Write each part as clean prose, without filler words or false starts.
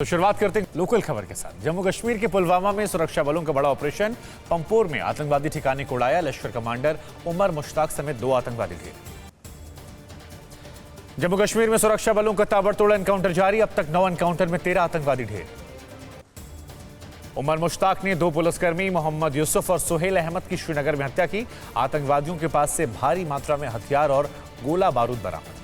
तो शुरुआत करते हैं लोकल खबर के साथ। जम्मू कश्मीर के पुलवामा में सुरक्षा बलों का बड़ा ऑपरेशन। पंपोर में आतंकवादी ठिकाने को उड़ाया। लश्कर कमांडर उमर मुश्ताक समेत 2 आतंकवादी ढेर। जम्मू कश्मीर में सुरक्षा बलों का ताबड़तोड़ एनकाउंटर जारी। अब तक 9 एनकाउंटर में 13 आतंकवादी ढेर। उमर मुश्ताक ने 2 पुलिसकर्मी मोहम्मद यूसुफ और सुहेल अहमद की श्रीनगर में हत्या की। आतंकवादियों के पास से भारी मात्रा में हथियार और गोला बारूद बरामद।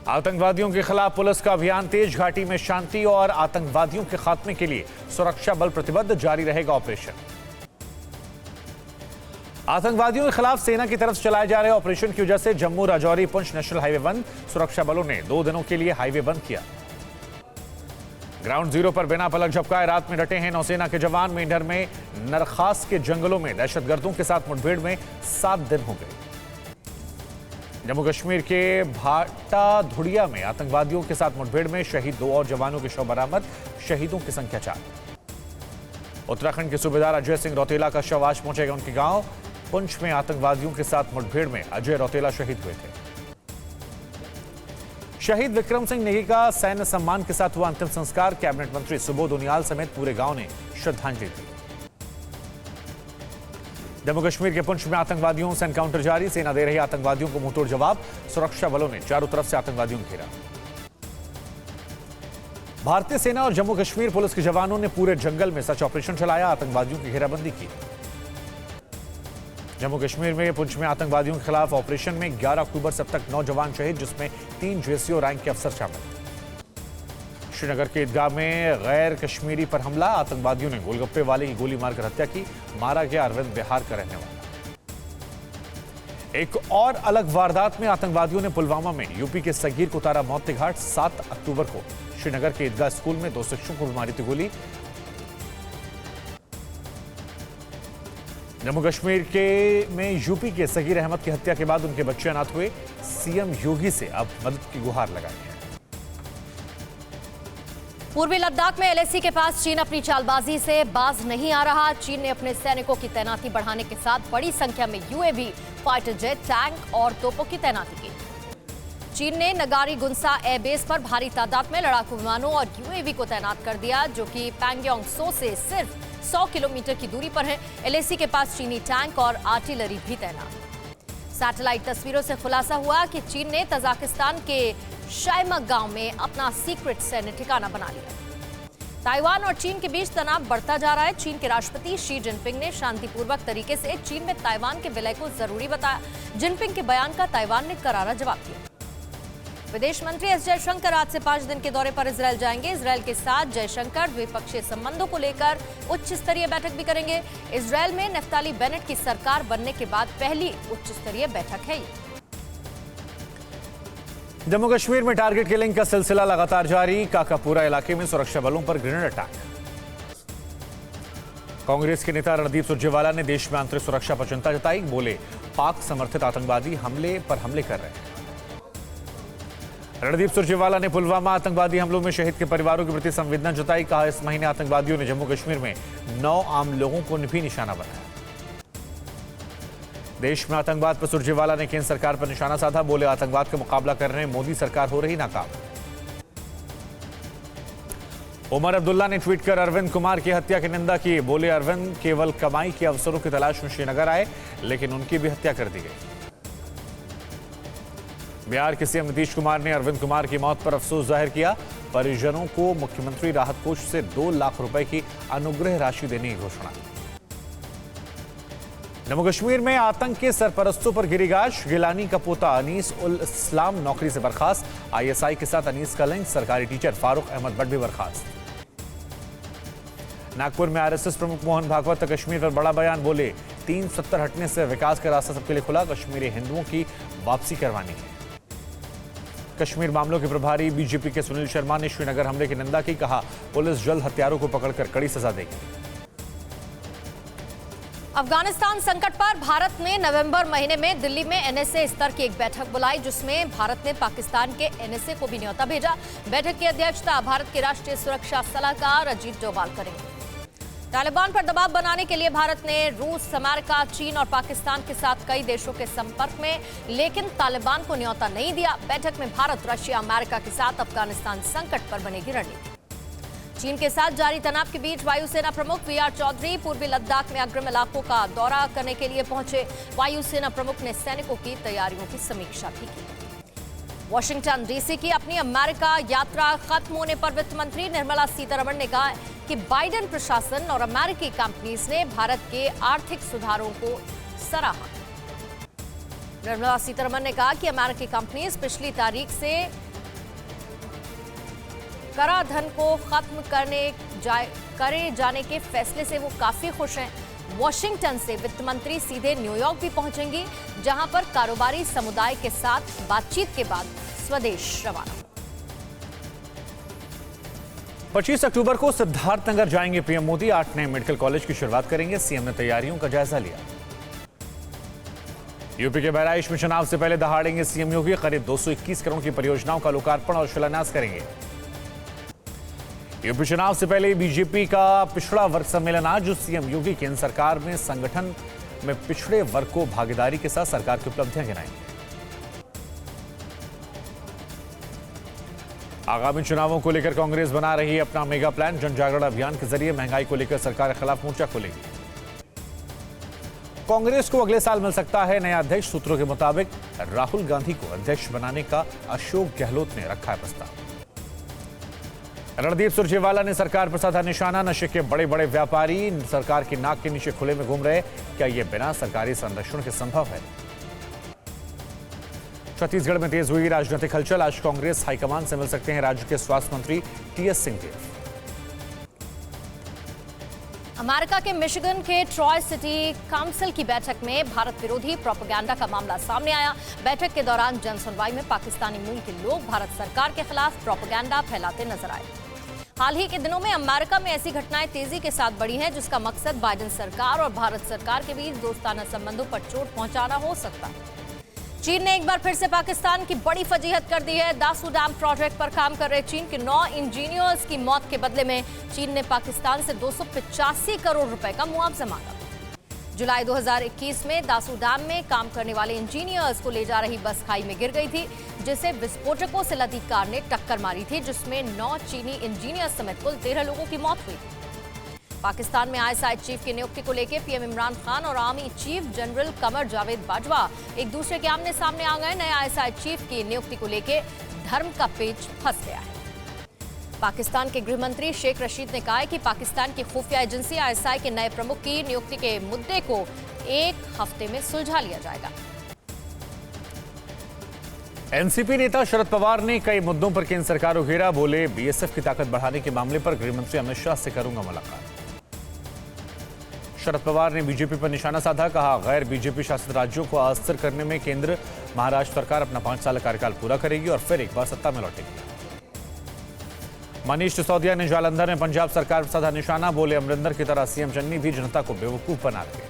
आतंकवादियों के खिलाफ पुलिस का अभियान तेज। घाटी में शांति और आतंकवादियों के खात्मे के लिए सुरक्षा बल प्रतिबद्ध। जारी रहेगा ऑपरेशन। आतंकवादियों के खिलाफ सेना की तरफ से चलाए जा रहे ऑपरेशन की वजह से जम्मू राजौरी पुंछ नेशनल हाईवे बंद। सुरक्षा बलों ने 2 दिनों के लिए हाईवे बंद किया। ग्राउंड जीरो पर बिना पलक झपकाए रात में डटे हैं नौसेना के जवान। मेंढर में नरखास के जंगलों में दहशतगर्दों के साथ मुठभेड़ में 7 दिन हो गए। जम्मू कश्मीर के भाटा धुड़िया में आतंकवादियों के साथ मुठभेड़ में शहीद 2 और जवानों के शव बरामद। शहीदों की संख्या 4। उत्तराखंड के सूबेदार अजय सिंह रौतेला का शव आज पहुंचेगा उनके गांव। पुंछ में आतंकवादियों के साथ मुठभेड़ में अजय रौतेला शहीद हुए थे। शहीद विक्रम सिंह नेगी का सैन्य सम्मान के साथ हुआ अंतिम संस्कार। कैबिनेट मंत्री सुबोध उनियाल समेत पूरे गांव ने श्रद्धांजलि दी। जम्मू कश्मीर के पुंछ में आतंकवादियों से एनकाउंटर जारी। सेना दे रही आतंकवादियों को मुंहतोड़ जवाब। सुरक्षा बलों ने चारों तरफ से आतंकवादियों को घेरा। भारतीय सेना और जम्मू कश्मीर पुलिस के जवानों ने पूरे जंगल में सर्च ऑपरेशन चलाया। आतंकवादियों की घेराबंदी की। जम्मू कश्मीर में पुंछ में आतंकवादियों के खिलाफ ऑपरेशन में 11 अक्टूबर से अब तक 9 जवान शहीद, जिसमें 3 जेसीओ रैंक के अफसर शामिल। श्रीनगर के ईदगाह में गैर कश्मीरी पर हमला। आतंकवादियों ने गोलगप्पे वाले की गोली मारकर हत्या की। मारा गया अरविंद बिहार का रहने वाला। एक और अलग वारदात में आतंकवादियों ने पुलवामा में यूपी के सगीर को उतारा मौत के घाट। 7 अक्टूबर को श्रीनगर के ईदगाह स्कूल में 2 शिक्षकों को भी मारी थी गोली। जम्मू कश्मीर में यूपी के सगीर अहमद की हत्या के बाद उनके बच्चे अनाथ हुए। सीएम योगी से अब मदद की गुहार लगाई है। पूर्वी लद्दाख में एलएसी के पास चीन अपनी चालबाजी से बाज नहीं आ रहा। चीन ने अपने सैनिकों की तैनाती बढ़ाने के साथ बड़ी संख्या में यूएवी, फाइटर जेट, टैंक और तोपों की तैनाती की। चीन ने नगारी गुंसा एयरबेस पर भारी तादाद में लड़ाकू विमानों और यूएवी को तैनात कर दिया, जो कि पैंगोंग त्सो से सिर्फ 100 किलोमीटर की दूरी पर है। एलएसी के पास चीनी टैंक और आर्टिलरी भी तैनात। सैटेलाइट तस्वीरों से खुलासा हुआ कि चीन ने तजाकिस्तान के शायमक गांव में अपना सीक्रेट सैन्य ठिकाना बना लिया। ताइवान और चीन के बीच तनाव बढ़ता जा रहा है। चीन के राष्ट्रपति शी जिनपिंग ने शांतिपूर्वक तरीके से चीन में ताइवान के विलय को जरूरी बताया। जिनपिंग के बयान का ताइवान ने करारा जवाब दिया। विदेश मंत्री एस जयशंकर आज से 5 दिन के दौरे पर इजरायल जाएंगे। इजरायल के साथ जयशंकर द्विपक्षीय संबंधों को लेकर उच्च स्तरीय बैठक भी करेंगे। इजरायल में नफ्ताली बेनेट की सरकार बनने के बाद पहली उच्च स्तरीय बैठक है। जम्मू कश्मीर में टारगेट किलिंग का सिलसिला लगातार जारी। काकापुरा इलाके में सुरक्षा बलों पर ग्रेनेड अटैक। कांग्रेस के नेता रणदीप सुरजेवाला ने देश में आंतरिक सुरक्षा पर चिंता जताई। बोले, पाक समर्थित आतंकवादी हमले पर हमले कर रहे हैं। रणदीप सुरजेवाला ने पुलवामा आतंकवादी हमलों में शहीद के परिवारों के प्रति संवेदना जताई। कहा, इस महीने आतंकवादियों ने जम्मू कश्मीर में 9 आम लोगों को भी निशाना बनाया। देश में आतंकवाद पर सुरजेवाला ने केंद्र सरकार पर निशाना साधा। बोले, आतंकवाद का मुकाबला करने में मोदी सरकार हो रही नाकाम। उमर अब्दुल्ला ने ट्वीट कर अरविंद कुमार की हत्या की निंदा की। बोले, अरविंद केवल कमाई के अवसरों की तलाश में श्रीनगर आए, लेकिन उनकी भी हत्या कर दी गई। बिहार के सीएम नीतीश कुमार ने अरविंद कुमार की मौत पर अफसोस जाहिर किया। परिजनों को मुख्यमंत्री राहत कोष से 2 लाख रुपए की अनुग्रह राशि देने की घोषणा। जम्मू कश्मीर में आतंक के सरपरस्तों पर गिरी गाज। गिलानी का पोता अनीस उल इस्लाम नौकरी से बर्खास्त। आईएसआई के साथ अनीस का लिंक। सरकारी टीचर फारूक अहमद भट्ट भी बर्खास्त। नागपुर में आरएसएस प्रमुख मोहन भागवत का कश्मीर पर बड़ा बयान। बोले, 370 हटने से विकास का रास्ता सबके लिए खुला। कश्मीरी हिंदुओं की वापसी करवानी है। कश्मीर मामलों के प्रभारी बीजेपी के सुनील शर्मा ने श्रीनगर हमले की निंदा की। कहा, पुलिस जल्द हत्यारों को पकड़कर कड़ी सजा देगी। अफगानिस्तान संकट पर भारत ने नवंबर महीने में दिल्ली में एनएसए स्तर की एक बैठक बुलाई, जिसमें भारत ने पाकिस्तान के एनएसए को भी न्योता भेजा। बैठक की अध्यक्षता भारत के राष्ट्रीय सुरक्षा सलाहकार अजीत डोभाल करेंगे। तालिबान पर दबाव बनाने के लिए भारत ने रूस, अमेरिका, चीन और पाकिस्तान के साथ कई देशों के संपर्क में, लेकिन तालिबान को न्योता नहीं दिया। बैठक में भारत, रशिया, अमेरिका के साथ अफगानिस्तान संकट पर बनेगी रणनीति। चीन के साथ जारी तनाव के बीच वायुसेना प्रमुख वीआर चौधरी पूर्वी लद्दाख में अग्रिम इलाकों का दौरा करने के लिए पहुंचे। वायुसेना प्रमुख ने सैनिकों की तैयारियों की समीक्षा भी की। वॉशिंगटन डीसी की अपनी अमेरिका यात्रा खत्म होने पर वित्त मंत्री निर्मला सीतारमण ने कहा कि बाइडेन प्रशासन और अमेरिकी कंपनीज ने भारत के आर्थिक सुधारों को सराहा। निर्मला सीतारमण ने कहा कि अमेरिकी कंपनीज पिछली तारीख से कराधान को खत्म करे जाने के फैसले से वो काफी खुश हैं। वॉशिंगटन से वित्त मंत्री सीधे न्यूयॉर्क भी पहुंचेंगी, जहां पर कारोबारी समुदाय के साथ बातचीत के बाद स्वदेश रवाना। 25 अक्टूबर को सिद्धार्थनगर जाएंगे पीएम मोदी। 8 नए मेडिकल कॉलेज की शुरुआत करेंगे। सीएम ने तैयारियों का जायजा लिया। यूपी के बहराइच में चुनाव से पहले दहाड़ेंगे सीएम योगी। करीब 221 करोड़ की परियोजनाओं का लोकार्पण और शिलान्यास करेंगे। यूपी चुनाव से पहले बीजेपी का पिछड़ा वर्ग सम्मेलन आज। सीएम योगी केंद्र सरकार में संगठन में पिछड़े वर्ग को भागीदारी के साथ सरकार की उपलब्धियां गिनाएंगे। आगामी चुनावों को लेकर कांग्रेस बना रही है अपना मेगा प्लान। जन जागरण अभियान के जरिए महंगाई को लेकर सरकार के खिलाफ मोर्चा खोलेगी। कांग्रेस को अगले साल मिल सकता है नया अध्यक्ष। सूत्रों के मुताबिक राहुल गांधी को अध्यक्ष बनाने का अशोक गहलोत ने रखा है प्रस्ताव। रणदीप सुरजेवाला ने सरकार पर साधा निशाना। नशे के बड़े बड़े व्यापारी सरकार की नाक के नीचे खुले में घूम रहे, क्या यह बिना सरकारी संरक्षण के संभव है? छत्तीसगढ़ में तेज हुई राजनीतिक हलचल। आज कांग्रेस हाईकमान से मिल सकते हैं राज्य के स्वास्थ्य मंत्री टीएस सिंहदेव। अमेरिका के मिशिगन के ट्रॉय सिटी काउंसिल की बैठक में भारत विरोधी प्रोपेगेंडा का मामला सामने आया। बैठक के दौरान जनसुनवाई में पाकिस्तानी मूल के लोग भारत सरकार के खिलाफ प्रोपेगेंडा फैलाते नजर आए। हाल ही के दिनों में अमेरिका में ऐसी घटनाएं तेजी के साथ बढ़ी हैं, जिसका मकसद बाइडेन सरकार और भारत सरकार के बीच दोस्ताना संबंधों पर चोट पहुंचाना हो सकता है। चीन ने एक बार फिर से पाकिस्तान की बड़ी फजीहत कर दी है। दासू डैम प्रोजेक्ट पर काम कर रहे चीन के 9 इंजीनियर्स की मौत के बदले में चीन ने पाकिस्तान से 285 करोड़ रुपए का मुआवजा मांगा। जुलाई 2021 में दासू डैम में काम करने वाले इंजीनियर्स को ले जा रही बस खाई में गिर गई थी, जिसे विस्फोटकों से लदी कार ने टक्कर मारी थी, जिसमें 9 चीनी इंजीनियर्स समेत कुल 13 लोगों की मौत हुई थी। पाकिस्तान में आईएसआई चीफ की नियुक्ति को लेकर पीएम इमरान खान और army chief general Qamar Javed Bajwa एक दूसरे के आमने सामने आ गए। नए आईएसआई चीफ की नियुक्ति को लेकर धर्म का पेच फंस गया है। पाकिस्तान के गृह मंत्री शेख रशीद ने कहा है कि पाकिस्तान की खुफिया एजेंसी आईएसआई के नए प्रमुख की नियुक्ति के मुद्दे को 1 हफ्ते में सुलझा लिया जाएगा। एनसीपी नेता शरद पवार ने कई मुद्दों पर केंद्र सरकार को घेरा। बोले, बीएसएफ की ताकत बढ़ाने के मामले पर गृह मंत्री अमित शाह से करूंगा मुलाकात। शरद पवार ने बीजेपी पर निशाना साधा। कहा, गैर बीजेपी शासित राज्यों को अस्थिर करने में केंद्र महाराष्ट्र सरकार अपना 5 साल कार्यकाल पूरा करेगी और फिर एक बार सत्ता में लौटेगी। मनीष सिसोदिया ने जालंधर में पंजाब सरकार पर साधा निशाना। बोले, अमरिंदर की तरह सीएम चन्नी भी जनता को बेवकूफ बना रहे।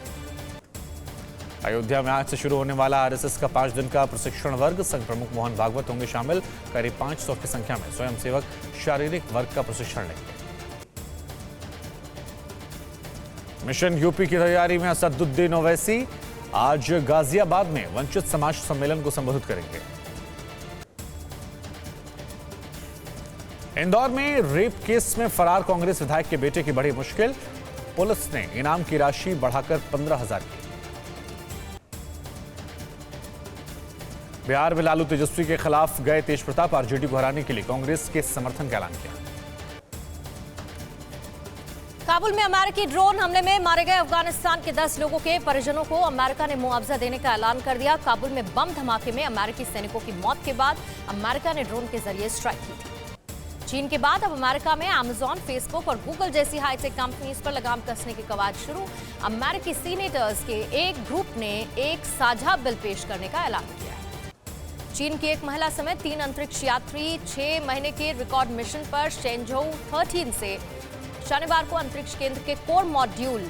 अयोध्या में आज से शुरू होने वाला आरएसएस का 5 दिन का प्रशिक्षण वर्ग। संघ प्रमुख मोहन भागवत होंगे शामिल। करीब 500 की संख्या में स्वयंसेवक शारीरिक वर्ग का प्रशिक्षण लेंगे। मिशन यूपी की तैयारी में असदुद्दीन ओवैसी आज गाजियाबाद में वंचित समाज सम्मेलन को संबोधित करेंगे। इंदौर में रेप केस में फरार कांग्रेस विधायक के बेटे की बड़ी मुश्किल। पुलिस ने इनाम की राशि बढ़ाकर 15,000 की। बिहार में लालू तेजस्वी के खिलाफ गए तेज प्रताप आरजेडी को हराने के लिए कांग्रेस के समर्थन का ऐलान किया। काबुल में अमेरिकी ड्रोन हमले में मारे गए अफगानिस्तान के 10 लोगों के परिजनों को अमेरिका ने मुआवजा देने का ऐलान कर दिया। काबुल में बम धमाके में अमेरिकी सैनिकों की मौत के बाद अमेरिका ने ड्रोन के जरिए स्ट्राइक की थी। चीन के बाद अब अमेरिका में अमेजॉन, फेसबुक और गूगल जैसी हाईटेक कंपनीज पर लगाम कसने की कवायद शुरू। अमेरिकी सीनेटर्स के एक ग्रुप ने एक साझा बिल पेश करने का ऐलान किया है। चीन की एक महिला समेत 3 अंतरिक्ष यात्री 6 महीने के रिकॉर्ड मिशन पर शेंझोउ 13 से शनिवार को अंतरिक्ष केंद्र के कोर मॉड्यूल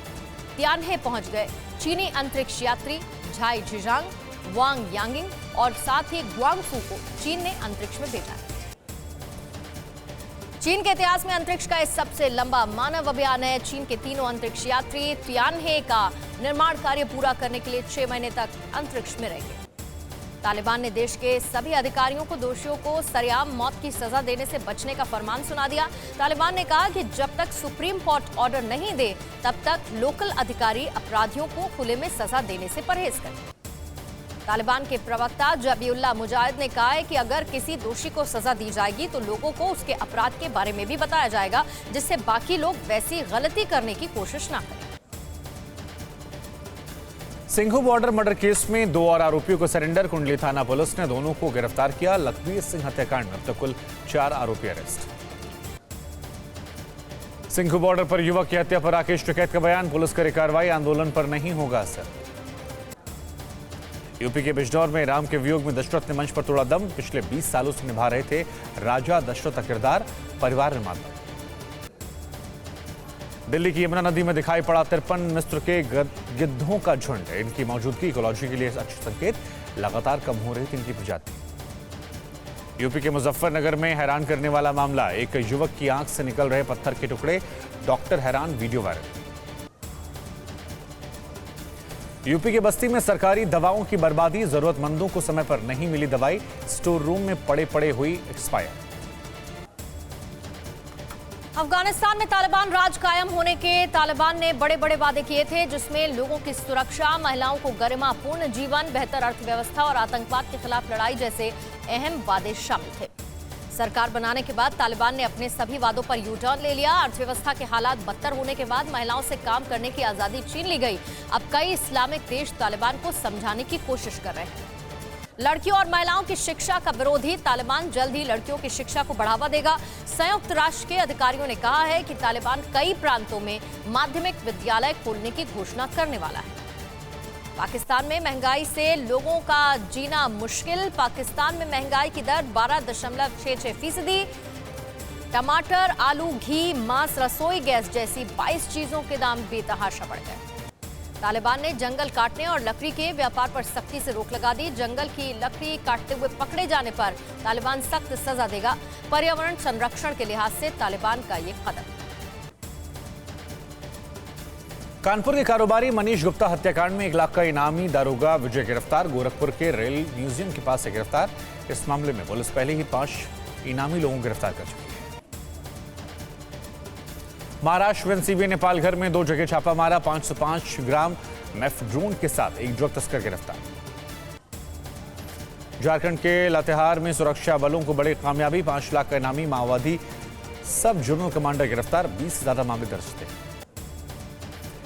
तियानहे पहुंच गए। चीनी अंतरिक्ष यात्री झाई झिजांग, वांग यांगिंग और साथ ही ग्वांगफू को चीन ने अंतरिक्ष में भेजा है। चीन के इतिहास में अंतरिक्ष का इस सबसे लंबा मानव अभियान है। चीन के तीनों अंतरिक्ष यात्री तियानहे का निर्माण कार्य पूरा करने के लिए 6 महीने तक अंतरिक्ष में रहेंगे। तालिबान ने देश के सभी अधिकारियों को दोषियों को सरेआम मौत की सजा देने से बचने का फरमान सुना दिया। तालिबान ने कहा कि जब तक सुप्रीम कोर्ट ऑर्डर नहीं दे तब तक लोकल अधिकारी अपराधियों को खुले में सजा देने से परहेज करें। तालिबान के प्रवक्ता जबीउल्लाह मुजाहिद ने कहा है कि अगर किसी दोषी को सजा दी जाएगी तो लोगों को उसके अपराध के बारे में भी बताया जाएगा, जिससे बाकी लोग वैसी गलती करने की कोशिश ना करें। सिंघू बॉर्डर मर्डर केस में 2 और आरोपियों को सरेंडर। कुंडली थाना पुलिस ने दोनों को गिरफ्तार किया। लखबीर सिंह हत्याकांड में अब तक कुल 4 आरोपी अरेस्ट। सिंघू बॉर्डर पर युवक की हत्या पर राकेश टिकैत का बयान। पुलिस करे कार्रवाई, आंदोलन पर नहीं होगा असर। यूपी के बिजनौर में राम के वियोग में दशरथ ने मंच पर तोड़ा दम। पिछले 20 सालों से निभा रहे थे राजा दशरथ का किरदार, परिवार ने माना। दिल्ली की यमुना नदी में दिखाई पड़ा 53 मिस्र के गिद्धों का झुंड। इनकी मौजूदगी इकोलॉजी के लिए अच्छे संकेत, लगातार कम हो रही थी इनकी प्रजाति। यूपी के मुजफ्फरनगर में हैरान करने वाला मामला, एक युवक की आंख से निकल रहे पत्थर के टुकड़े, डॉक्टर हैरान, वीडियो वायरल। यूपी के बस्ती में सरकारी दवाओं की बर्बादी, जरूरतमंदों को समय पर नहीं मिली दवाई, स्टोर रूम में पड़े हुई एक्सपायर। अफगानिस्तान में तालिबान राज कायम होने के तालिबान ने बड़े बड़े वादे किए थे, जिसमें लोगों की सुरक्षा, महिलाओं को गरिमापूर्ण जीवन, बेहतर अर्थव्यवस्था और आतंकवाद के खिलाफ लड़ाई जैसे अहम वादे शामिल थे। सरकार बनाने के बाद तालिबान ने अपने सभी वादों पर यू टर्न ले लिया। अर्थव्यवस्था के हालात बदतर होने के बाद महिलाओं से काम करने की आजादी छीन ली गई। अब कई इस्लामिक देश तालिबान को समझाने की कोशिश कर रहे हैं। लड़कियों और महिलाओं की शिक्षा का विरोधी, तालिबान जल्द ही लड़कियों की शिक्षा को बढ़ावा देगा। संयुक्त राष्ट्र के अधिकारियों ने कहा है कि तालिबान कई प्रांतों में माध्यमिक विद्यालय खोलने की घोषणा करने वाला है। पाकिस्तान में महंगाई से लोगों का जीना मुश्किल। पाकिस्तान में महंगाई की दर 12.66%। टमाटर, आलू, घी, मांस, रसोई गैस जैसी 22 चीजों के दाम बेतहाशा बढ़ गए। तालिबान ने जंगल काटने और लकड़ी के व्यापार पर सख्ती से रोक लगा दी। जंगल की लकड़ी काटते हुए पकड़े जाने पर तालिबान सख्त सजा देगा। पर्यावरण संरक्षण के लिहाज से तालिबान का ये कदम। कानपुर के कारोबारी मनीष गुप्ता हत्याकांड में 1 लाख का इनामी दारोगा विजय गिरफ्तार। गोरखपुर के रेल म्यूजियम के पास से गिरफ्तार। इस मामले में पुलिस पहले ही 5 इनामी लोगों को गिरफ्तार कर चुकी है। महाराष्ट्र एनसीबी ने पालघर में 2 जगह छापा मारा। 505 ग्राम मेफड्रोन के साथ एक ड्रग तस्कर गिरफ्तार। झारखंड के लातेहार में सुरक्षा बलों को बड़ी कामयाबी। 5 लाख का इनामी माओवादी सब जोनल कमांडर गिरफ्तार। 20 से ज्यादा मामले दर्ज थे।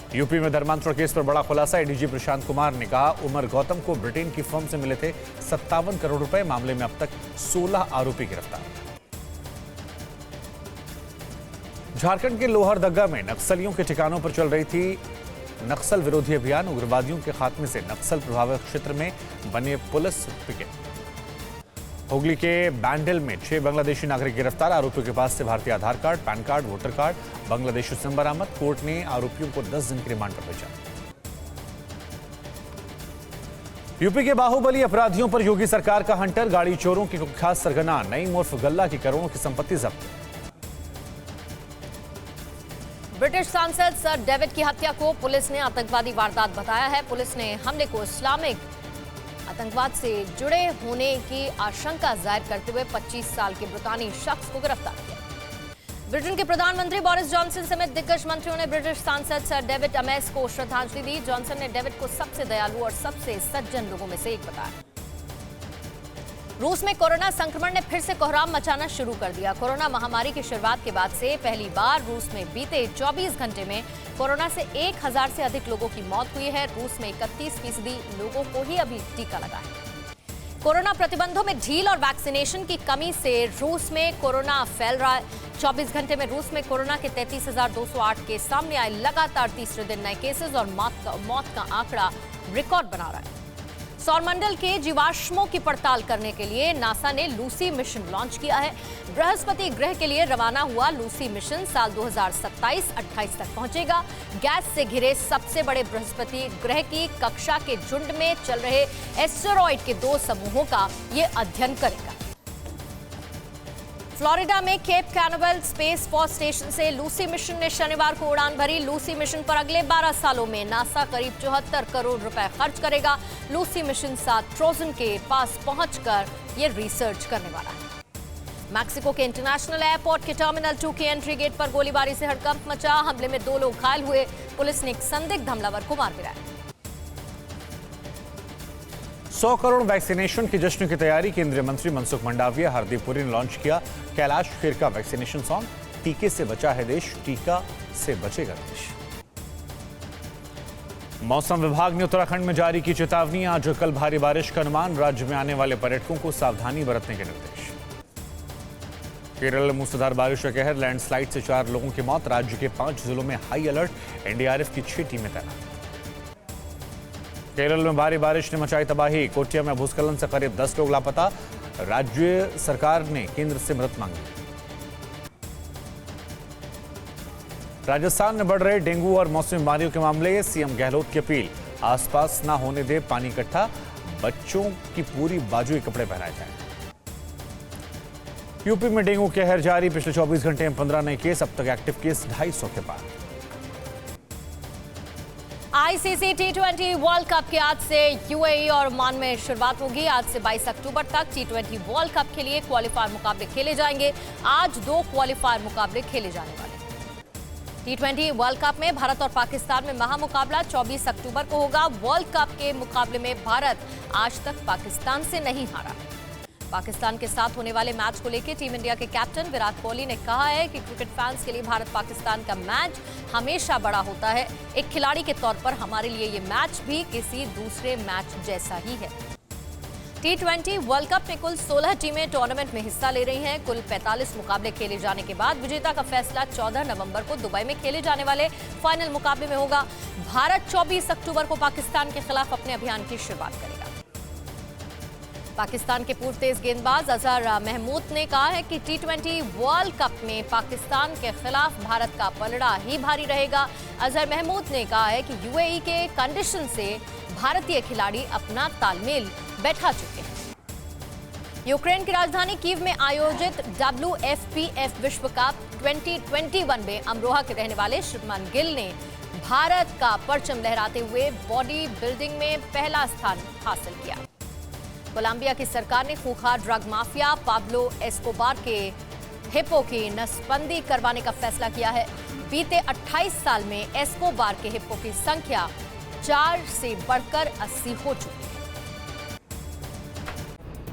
यूपी में धर्मांतरण केस पर बड़ा खुलासा। एडीजी प्रशांत कुमार ने कहा उमर गौतम को ब्रिटेन की फर्म से मिले थे 57 करोड़ रुपए। मामले में अब तक 16 आरोपी गिरफ्तार। झारखंड के लोहरदग्गा में नक्सलियों के ठिकानों पर चल रही थी नक्सल विरोधी अभियान। उग्रवादियों के खात्मे से नक्सल प्रभावित क्षेत्र में बने पुलिस पिकेट। हुगली के बैंडल में 6 बांग्लादेशी नागरिक गिरफ्तार। आरोपियों के पास से भारतीय Aadhaar card, PAN card, voter card, Bangladeshi SIM बरामद। कोर्ट ने आरोपियों को 10 दिन के रिमांड पर भेजा। यूपी के बाहुबली अपराधियों पर योगी सरकार का हंटर। गाड़ी चोरों की कुख्यात सरगना नईम उर्फ गल्ला की करोड़ों की संपत्ति जब्त। ब्रिटिश सांसद सर डेविड की हत्या को पुलिस ने आतंकवादी वारदात बताया है। पुलिस ने हमले को इस्लामिक आतंकवाद से जुड़े होने की आशंका जाहिर करते हुए 25 साल के ब्रितानी शख्स को गिरफ्तार किया। ब्रिटेन के प्रधानमंत्री बोरिस जॉनसन समेत दिग्गज मंत्रियों ने ब्रिटिश सांसद सर डेविड अमेस को श्रद्धांजलि दी। जॉनसन ने डेविड को सबसे दयालु और सबसे सज्जन लोगों में से एक बताया। रूस में कोरोना संक्रमण ने फिर से कोहराम मचाना शुरू कर दिया। कोरोना महामारी की शुरुआत के बाद से पहली बार रूस में बीते 24 घंटे में कोरोना से 1000 से अधिक लोगों की मौत हुई है। रूस में 31% लोगों को ही अभी टीका लगा है। कोरोना प्रतिबंधों में ढील और वैक्सीनेशन की कमी से रूस में कोरोना फैल रहा है। 24 घंटे में रूस में कोरोना के 33,208 केस सामने आए। लगातार तीसरे दिन नए केसेस और मौत का आंकड़ा रिकॉर्ड बना रहा है। सौरमंडल के जीवाश्मों की पड़ताल करने के लिए नासा ने लूसी मिशन लॉन्च किया है। बृहस्पति ग्रह के लिए रवाना हुआ लूसी मिशन साल 2027-28 तक पहुंचेगा। गैस से घिरे सबसे बड़े बृहस्पति ग्रह की कक्षा के झुंड में चल रहे एस्टेरॉयड के 2 समूहों का ये अध्ययन करेगा। फ्लोरिडा में Cape Canaveral space force station से लूसी मिशन ने शनिवार को उड़ान भरी। लूसी मिशन पर अगले 12 सालों में नासा करीब 74 करोड़ रुपए खर्च करेगा। लूसी मिशन 7 ट्रोजन के पास पहुंचकर ये रिसर्च करने वाला है। मैक्सिको के इंटरनेशनल एयरपोर्ट के टर्मिनल 2 के एंट्री गेट पर गोलीबारी से हड़कंप मचा। हमले में 2 लोग घायल हुए। पुलिस ने एक संदिग्ध हमलावर को मार गिराया। 100 करोड़ वैक्सीनेशन के जश्न की तैयारी। केंद्रीय मंत्री मनसुख मंडाविया, हरदीप पुरी ने लॉन्च किया कैलाश खेर का वैक्सीनेशन सॉन्ग। टीके से बचा है देश, टीका से बचेगा देश। मौसम विभाग ने उत्तराखंड में जारी की चेतावनी। आज कल भारी बारिश का अनुमान। राज्य में आने वाले पर्यटकों को सावधानी बरतने के निर्देश। केरल में मूसलाधार बारिश का कहर। लैंडस्लाइड से 4 लोगों की मौत। राज्य के 5 जिलों में हाई अलर्ट। एनडीआरएफ की 6 टीमें तैनात। केरल में भारी बारिश ने मचाई तबाही। कोट्या में भूस्खलन से करीब 10 लोग लापता। राज्य सरकार ने केंद्र से मदद मांगी। राजस्थान में बढ़ रहे डेंगू और मौसमी बीमारियों के मामले। सीएम गहलोत की अपील, आसपास ना होने दे पानी इकट्ठा। बच्चों की पूरी बाजुई कपड़े पहनाए जाएं। यूपी में डेंगू कहर जारी। पिछले 24 घंटे में 15 नए केस। अब तक एक्टिव केस 250 के पार। आईसीसी T20 वर्ल्ड कप के आज से यूएई और ओमान में शुरुआत होगी। आज से 22 अक्टूबर तक T20 वर्ल्ड कप के लिए क्वालिफायर मुकाबले खेले जाएंगे। आज 2 क्वालिफायर मुकाबले खेले जाने वाले हैं। T20 वर्ल्ड कप में भारत और पाकिस्तान में महामुकाबला 24 अक्टूबर को होगा। वर्ल्ड कप के मुकाबले में भारत आज तक पाकिस्तान से नहीं हारा। पाकिस्तान के साथ होने वाले मैच को लेकर टीम इंडिया के कैप्टन विराट कोहली ने कहा है कि क्रिकेट फैंस के लिए भारत पाकिस्तान का मैच हमेशा बड़ा होता है। एक खिलाड़ी के तौर पर हमारे लिए ये मैच भी किसी दूसरे मैच जैसा ही है। T20 वर्ल्ड कप में कुल 16 टीमें टूर्नामेंट में हिस्सा ले रही हैं। कुल 45 मुकाबले खेले जाने के बाद विजेता का फैसला 14 नवंबर को दुबई में खेले जाने वाले फाइनल मुकाबले में होगा। भारत 24 अक्टूबर को पाकिस्तान के खिलाफ अपने अभियान की शुरुआत करेगा। पाकिस्तान के पूर्व तेज गेंदबाज अजहर महमूद ने कहा है कि T20 वर्ल्ड कप में पाकिस्तान के खिलाफ भारत का पलड़ा ही भारी रहेगा। अजहर महमूद ने कहा है कि यूएई के कंडीशन से भारतीय खिलाड़ी अपना तालमेल बैठा चुके हैं। यूक्रेन की राजधानी कीव में आयोजित WFPF विश्व कप 2021 में अमरोहा के रहने वाले शुभमन गिल ने भारत का परचम लहराते हुए बॉडी बिल्डिंग में पहला स्थान हासिल किया। कोलंबिया की सरकार ने खूंखार ड्रग माफिया पाब्लो एस्कोबार के हिप्पो की नसबंदी करवाने का फैसला किया है। बीते 28 साल में एस्कोबार के हिप्पो की संख्या 4 से बढ़कर 80 हो चुकी है।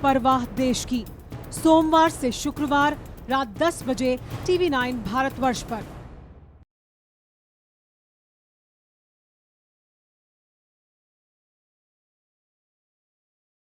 परवाह देश की, सोमवार से शुक्रवार रात 10 बजे TV9 भारतवर्ष पर।